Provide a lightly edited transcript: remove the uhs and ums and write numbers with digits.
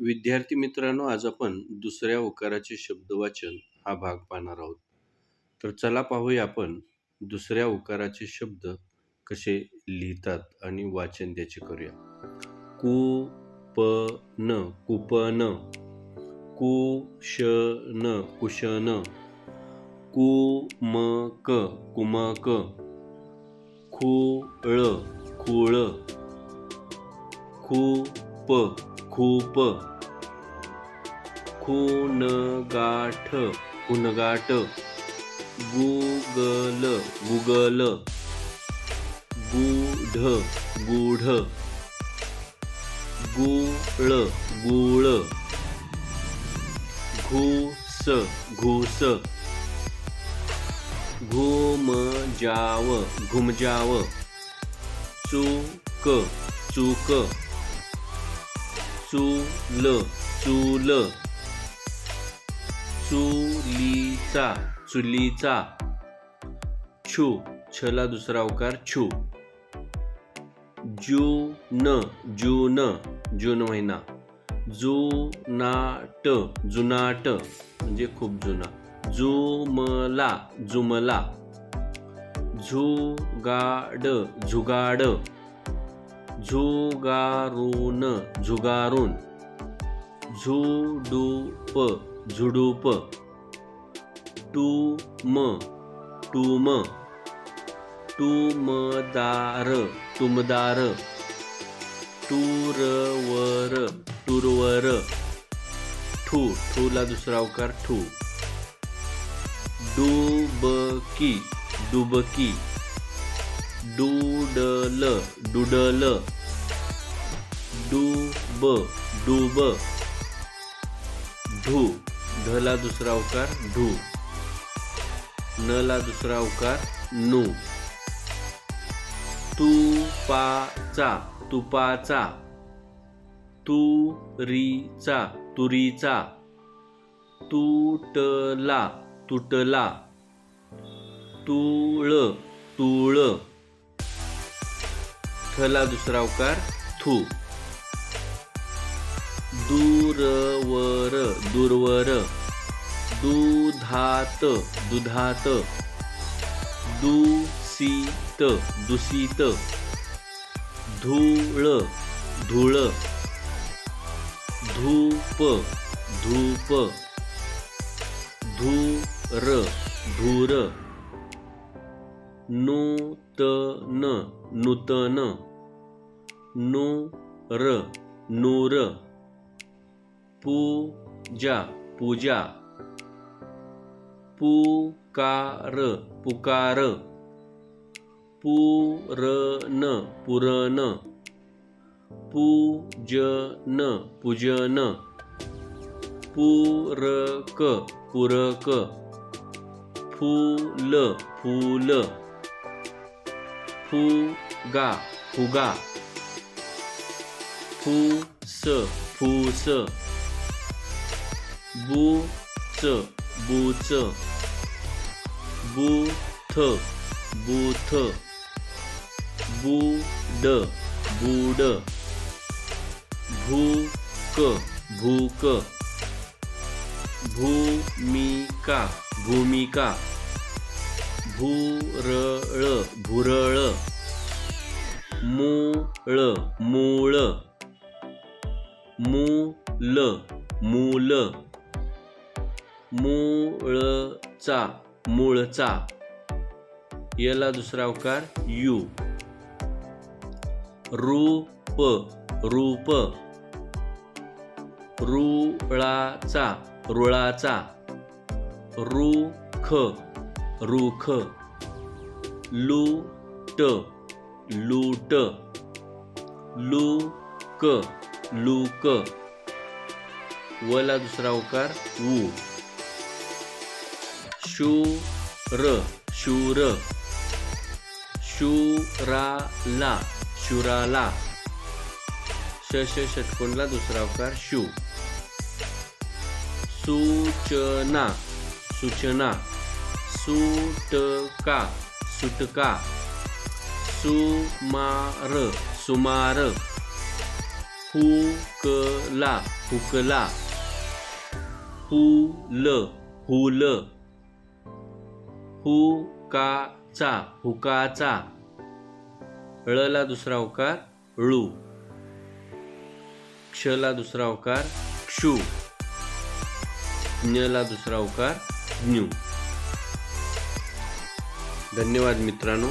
विद्यार्थी मित्रांनो, आज आपण दुसऱ्या उकाराचे शब्दवाचन हा भाग पाहणार आहोत. तर चला पाहूया आपण दुसऱ्या उकाराचे शब्द कसे लिहितात आणि वाचन त्याचे करूया. कूपन, कुपन, कुशन, कुशन, कुमक, कुमक, खूळ, खूळ, खूप, खूप, खुनगाठ, खुनगाट, गुगल, गुगल, गूढ, गूढ, गुळ, गुळ, घूस, घूस, घुमजाव, घुमजाव, चूक, चूक, चूल, चूल, चुलीचा, चुलीचा, छू, छला दुसरा उकार छू, जून, जून, जून महिना, जुनाट, जुनाट म्हणजे खूप जुना, जुमला, जुमला, झुगाड, झुगाड, झुगारून, झुगारून, झुडूप, झुडूप, टूम, टूम, टुमदार, टुमदार, टूरवर, टूरवर, ठू, ठूला दुसरा उकार ठू, डुबकी, डुबकी, डूडल, डुडल, डूब, डूब, ढू, ढला दुसरा उकार ढू, नला दुसरा उकार नू, तुपाचा, तुपाचा, तुरीचा, तुरीचा, तुटला, तुटला, तुळ, तुळ, थला दुसरा उकार थू, दूरवर, दूरवर, दुधात, दुधात, दूषित, दूषित, धूळ, धूळ, धूप, धूप, धूर, धूर, नूतन, नूतन, नूर, नूर, पूजा, पूजा, पुकार, पुकार, पूरन, पुरन, पूजन, पूजन, पूरक, पूरक, फूल, फूल, फुगा, फुगा, फूस, फूस, बूच, बूच, बूथ, बूथ, बूड, बूड, भूक, भूक, भूमिका, भूमिका, भुरळ, भुरळ, मूळ, मूळ, मूल, मूल, मूळचा, मूळचा, याला दुसरा उकार यू, रूप, रूप, रुळाचा, रुळाचा, रुख, रुख, लूट, लूट, लूक, लूक, वला दुसरा उकार वू, शूर, शूर, शूराला, शूराला, षटकोनला दुसरा उकार शू, सूचना, सूचना, सुटका, सुटका, सुमार, सुमार, हुकला हुकला, हुल हुल, हुकाचा हुकाचा, ळला दुसरा उकार ळू, क्षला दुसरा उकार क्षू, ज्ञला दुसरा उकार ज्ञू. धन्यवाद मित्रांनो.